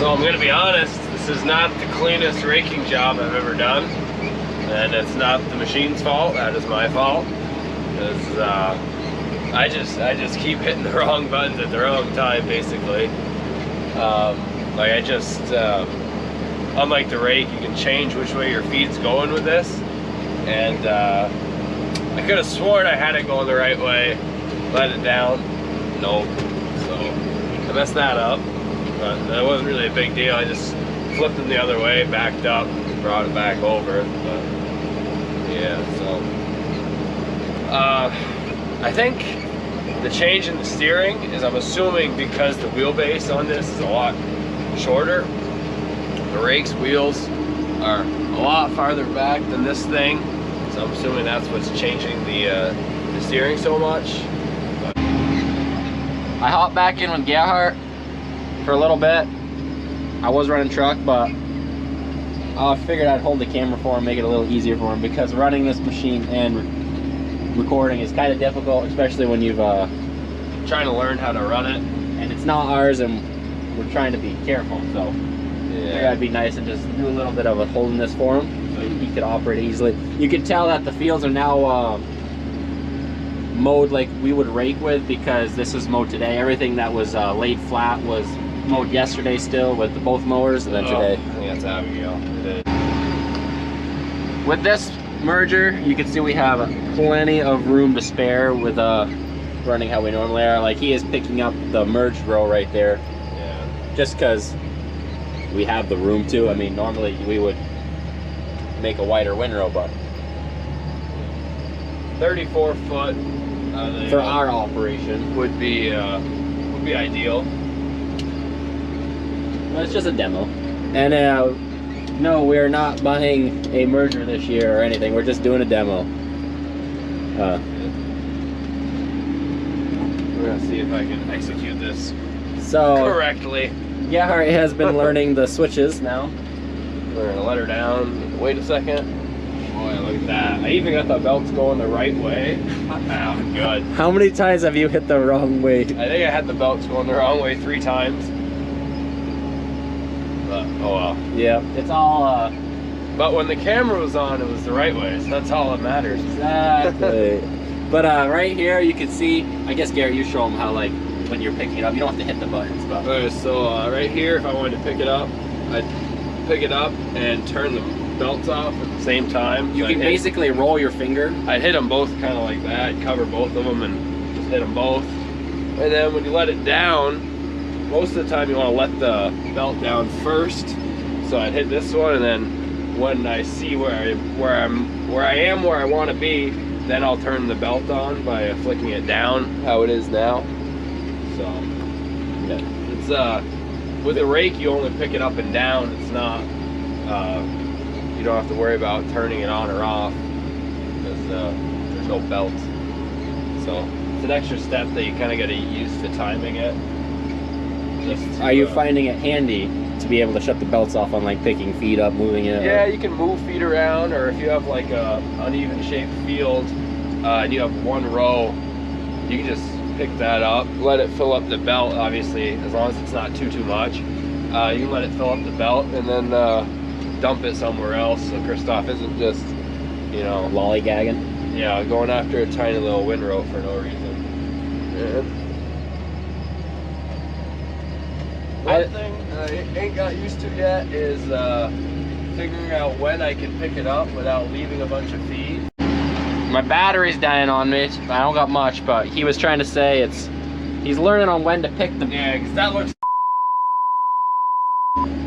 So I'm gonna be honest, this is not the cleanest raking job I've ever done. And it's not the machine's fault, that is my fault. Because I just keep hitting the wrong buttons at the wrong time, basically. Like I just, unlike the rake, you can change which way your feet's going with this. And I could have sworn I had it going the right way, let it down, nope. So I messed that up, but that wasn't really a big deal. I just flipped them the other way, backed up, brought it back over. But yeah, so I think the change in the steering is, I'm assuming, because the wheelbase on this is a lot shorter. The rake's wheels are a lot farther back than this thing, so I'm assuming that's what's changing the steering so much. But I hopped back in with Gerhard for a little bit. I was running truck, but I figured I'd hold the camera for him, make it a little easier for him, because running this machine and recording is kind of difficult, especially when you've trying to learn how to run it, and it's not ours, and we're trying to be careful. So yeah, it'd be nice and just do a little bit of a holding this for him so he could operate easily. You can tell that the fields are now mowed like we would rake with, because this is mowed today. Everything that was laid flat was mowed yesterday still with both mowers, and then today. I think that's Abigail. It is. With this merger, you can see we have plenty of room to spare with running how we normally are. Like, he is picking up the merged row right there. Yeah. Just because we have the room to. I mean, normally we would make a wider windrow, but 34 foot for our operation would be ideal. well, it's just a demo. And no, we're not buying a merger this year or anything. We're just doing a demo. We're gonna see if I can execute this So correctly. Gerhard has been learning the switches now. We're gonna let her down. Wait a second. Boy, look at that. I even got the belts going the right way. Ah, good. How many times have you hit the wrong way? I think I had the belts going the wrong way 3 times. But, oh well. Yeah, it's all But when the camera was on, it was the right way, so that's all that matters. exactly. But right here you can see, I guess Garrett, you show them how, like, when you're picking it up, you don't have to hit the buttons, but Okay, so right here, if I wanted to pick it up, I'd pick it up and turn the belts off at the same time. you So can basically roll your finger. I'd hit them both kind of like that. I'd cover both of them and just hit them both. And then when you let it down, most of the time you want to let the belt down first. So I'd hit this one, and then when I see where I want to be, then I'll turn the belt on by flicking it down how it is now. So yeah, it's with a rake you only pick it up and down. It's not you don't have to worry about turning it on or off because there's no belt. So it's an extra step that you kind of got to get used to timing it. Are you finding it handy to be able to shut the belts off on, like, picking feet up, moving it? Yeah, you can move feet around, or if you have like a uneven shaped field and you have one row, you can just pick that up, let it fill up the belt, obviously, as long as it's not too much. You can let it fill up the belt and then dump it somewhere else, so Christoph isn't just, you know, Lollygagging. yeah, going after a tiny little windrow for no reason. Yeah. One thing I ain't got used to yet is figuring out when I can pick it up without leaving a bunch of feed. My battery's dying on me. I don't got much, but he was trying to say he's learning on when to pick the. Yeah, because that looks.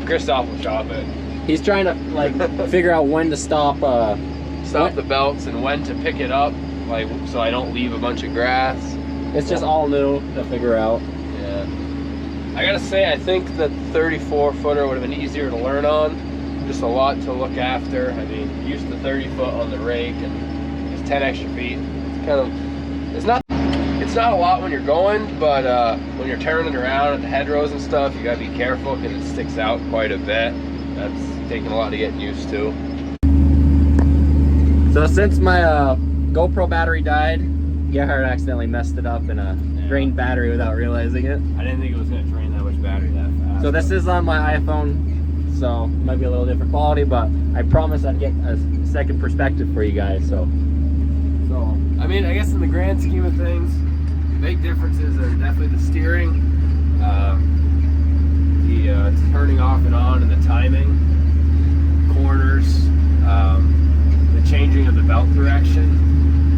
Christoph will shop it. He's trying to, like, figure out when to stop. Stop the belts and when to pick it up, like, so I don't leave a bunch of grass. It's just all new to figure out. Yeah. I gotta say, I think that 34 footer would have been easier to learn on. Just a lot to look after. I mean, used to 30 foot on the rake and just 10 extra feet. It's kind of, it's not a lot when you're going, but when you're turning around at the hedgerows and stuff, you gotta be careful because it sticks out quite a bit. That's taking a lot of getting used to. So since my GoPro battery died, Gerhard accidentally messed it up in a drained battery without realizing it. I didn't think it was gonna drain that much battery that fast. So this is on my iPhone, so it might be a little different quality, but I promise I'd get a second perspective for you guys. So I mean, I guess in the grand scheme of things, the big differences are definitely the steering, the turning off and on, and the timing, corners, the changing of the belt direction.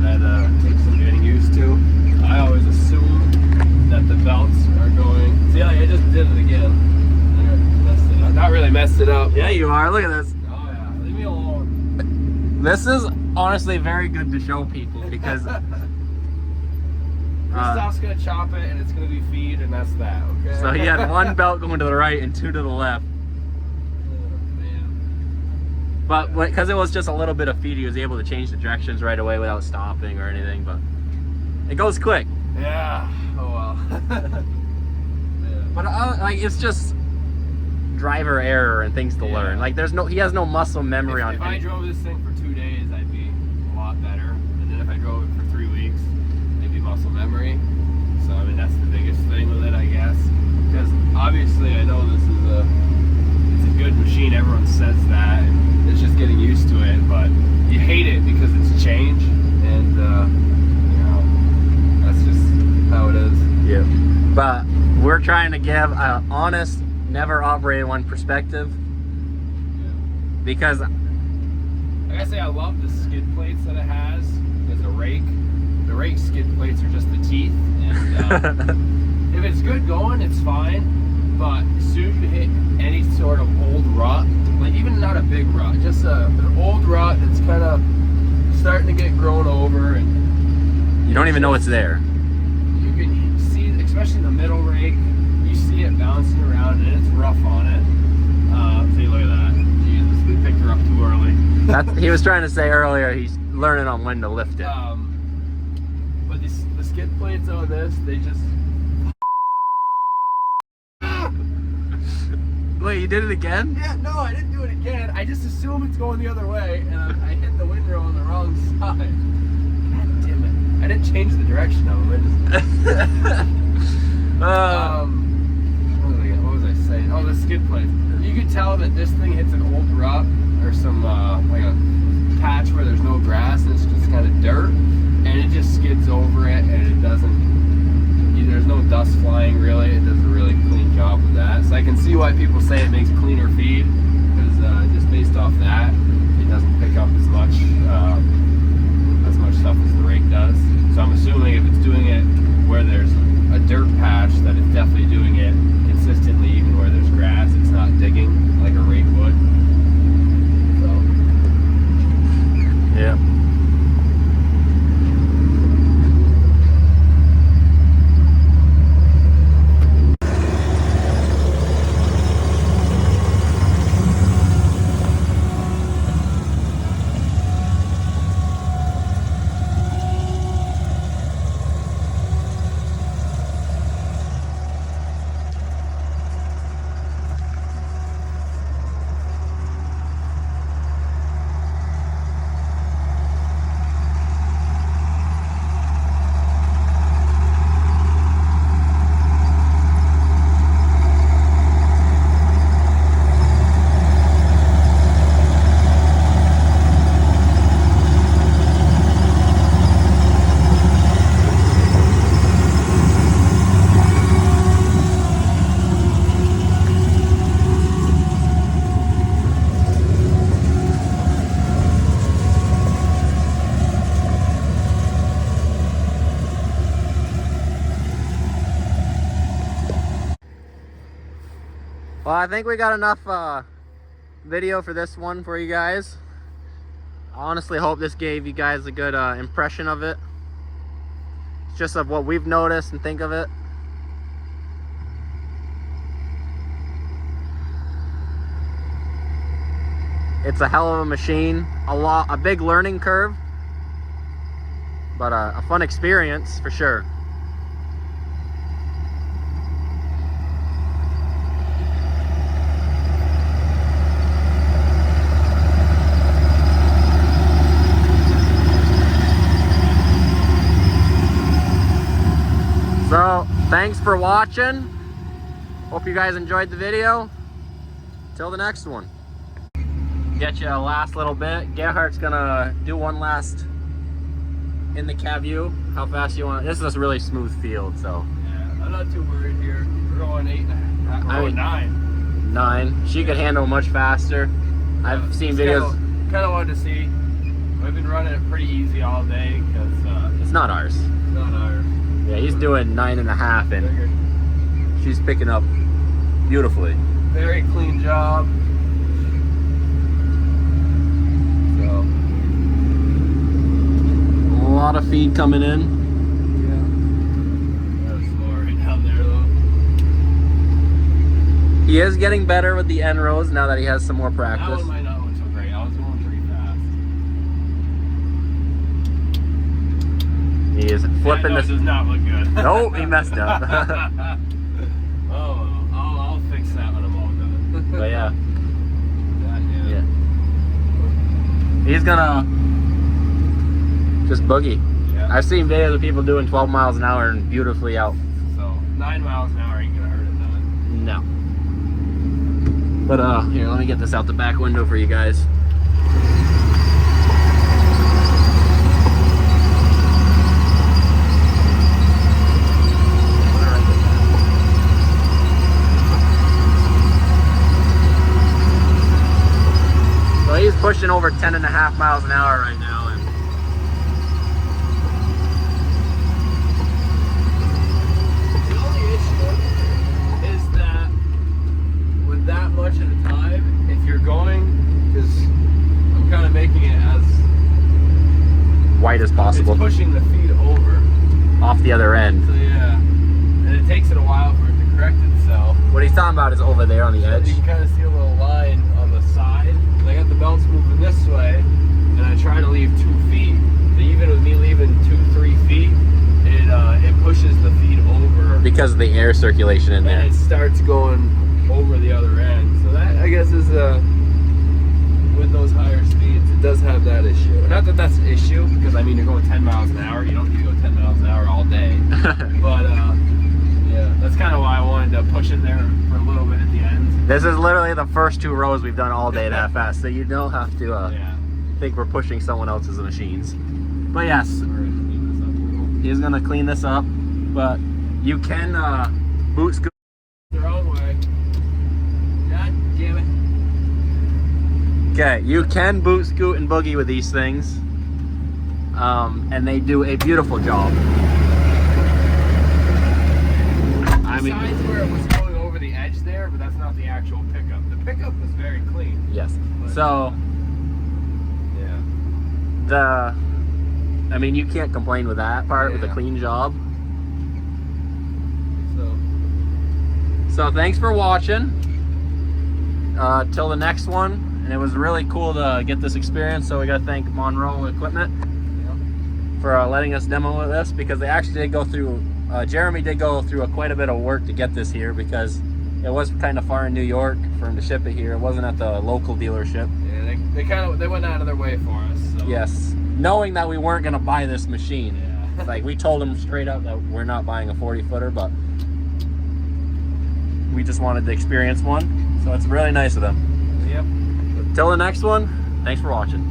That takes some getting used to. I always assume that the belts are going. See, I just did it again. I messed it up. Not really messed it up. yeah, you are. Look at this. Oh yeah, leave me alone. This is honestly very good to show people because Christoph's gonna chop it, and it's gonna be feed, and that's that. Okay. so he had one belt going to the right and two to the left. But because it was just a little bit of feed, he was able to change the directions right away without stopping or anything. But it goes quick. Yeah. Oh well. Yeah. But like it's just driver error and things to learn. Like he has no muscle memory on. If I drove this thing for 2 days, I'd be a lot better. And then if I drove it for 3 weeks, it'd be muscle memory. So I mean that's the biggest thing with it, I guess. Because obviously I know this is a good machine. Everyone says that. It's just getting used to it, but you hate it because it's change, and that's just how it is. Yeah. But we're trying to give an honest, never operated one perspective, because like I say, I love the skid plates that it has. There's a rake. The rake skid plates are just the teeth, and if it's good going, it's fine. But as soon as you hit any sort of old rut, like even not a big rut, just an old rut that's kind of starting to get grown over, and you don't even know it's there. You can see, especially the middle rake, you see it bouncing around, and it's rough on it. See, look at that. Jesus, we picked her up too early. He was trying to say earlier, he's learning on when to lift it. But the skid plates on this, they just... Wait, you did it again? Yeah, no, I didn't do it again. I just assume it's going the other way, and I hit the windrow on the wrong side. God damn it. I didn't change the direction of them. What was I saying? Oh, the skid plate. You could tell that this thing hits an old rut or some, like a patch where there's no grass, and it's just kind of dirt, and it just skids over it, and it doesn't... There's no dust flying really. It does a really clean job with that. So I can see why people say it makes cleaner feed, because just based off that, it doesn't pick up as much stuff as the rake does. So I'm assuming if it's doing it where there's a dirt patch, that it's definitely doing it consistently, even where there's grass. It's not digging like a rake would. So yeah. Well, I think we got enough video for this one for you guys. I honestly hope this gave you guys a good impression of it. It's just of what we've noticed and think of it. It's a hell of a machine, a big learning curve, but a fun experience for sure. So, thanks for watching. Hope you guys enjoyed the video. Till the next one. Get you a last little bit. Gerhardt's gonna do one last in the cab view. How fast you want? This is a really smooth field, so. Yeah, I'm not too worried here. We're going 8.5. We're going 9. 9. She could handle much faster. I've seen videos. Kind of wanted to see. We've been running it pretty easy all day because it's not ours. It's not ours. Yeah, he's doing 9.5 and she's picking up beautifully. Very clean job. So a lot of feed coming in. Yeah. That's slow right down there though. He is getting better with the end rows now that he has some more practice. That one might not look so great. I was going pretty fast. He is flipping this. Does not look good. Nope, he messed up. Oh, I'll fix that when I'm all done. But yeah. Yeah. He's gonna just boogie. Yeah. I've seen videos of people doing 12 miles an hour and beautifully out. So 9 miles an hour ain't gonna hurt it none. No. But here, let me get this out the back window for you guys. So he's pushing over 10.5 miles an hour right now. And the only issue is that with that much at a time, if you're going, because I'm kind of making it as white as possible. It's pushing the feed over. Off the other end. So yeah, and it takes it a while for it to correct itself. What he's talking about is over there on the edge. You can kind of see a little line on the side. I got the belts moving this way, and I try to leave 2 feet. But even with me leaving 2-3 feet, it pushes the feed over because of the air circulation in there. And it starts going over the other end. So that, I guess, is with those higher speeds, it does have that issue. Not that that's an issue, because I mean you're going 10 miles an hour. You don't need to go 10 miles an hour all day. But yeah, that's kind of why I wanted to push it there for a little bit at the end. This is literally the first 2 rows we've done all day that fast, so you don't have to think we're pushing someone else's machines. But yes, he's gonna clean this up, but you can boot scoot the wrong way. God damn it. Okay, you can boot scoot and boogie with these things, and they do a beautiful job. Besides where it was going over the edge there, but that's not the actual pickup. The pickup was very clean. Yes. But, so, yeah. I mean, you can't complain with that part, with a clean job. So thanks for watching. Till the next one. And it was really cool to get this experience. So we got to thank Monroe Equipment for letting us demo this, because they actually did go through. Jeremy did go through quite a bit of work to get this here, because it was kind of far in New York for him to ship it here. It wasn't at the local dealership. Yeah, they went out of their way for us. So. Yes, knowing that we weren't going to buy this machine. Yeah. Like, we told them straight up that we're not buying a 40-footer, but we just wanted to experience one. So it's really nice of them. Yep. Till the next one, thanks for watching.